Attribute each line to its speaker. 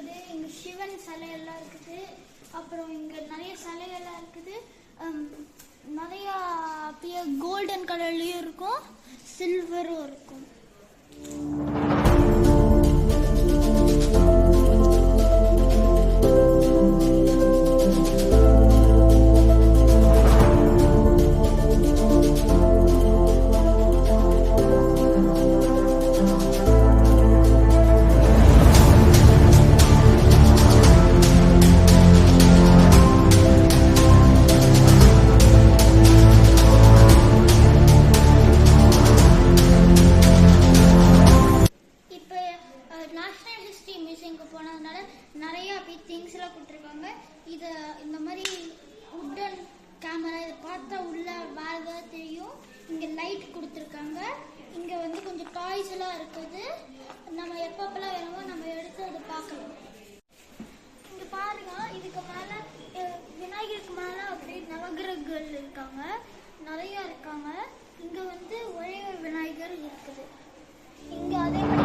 Speaker 1: இருக்குது. இங்கே சிவன் சிலையெல்லாம் இருக்குது. அப்புறம் இங்கே நிறைய சிலையெல்லாம் இருக்குது. நிறையா அப்படியே கோல்டன் கலர்லேயும் இருக்கும், சில்வரும் இருக்கும். நேஷனல் ஹிஸ்ட்ரி மியூசியம்க்கு போனதுனால நிறைய அப்படி திங்ஸ்லாம் கொடுத்துருக்காங்க. இதை இந்த மாதிரி உட்டன் கேமரா இதை பார்த்தா உள்ள வேறு ஏதாவது தெரியும். இங்கே லைட் கொடுத்துருக்காங்க. இங்கே வந்து கொஞ்சம் டாய்ஸ் எல்லாம் இருக்குது. நம்ம எப்பப்பெல்லாம் வேணுமோ நம்ம எடுத்து அதை பார்க்கலாம். இங்கே பாருங்க, இதுக்கு மேலே விநாயகருக்கு மேலே அப்படி நவகிரகங்கள் இருக்காங்க, நிறையா இருக்காங்க. இங்கே வந்து ஒரே ஒரு விநாயகர் இருக்குது. இங்கே அதே மாதிரி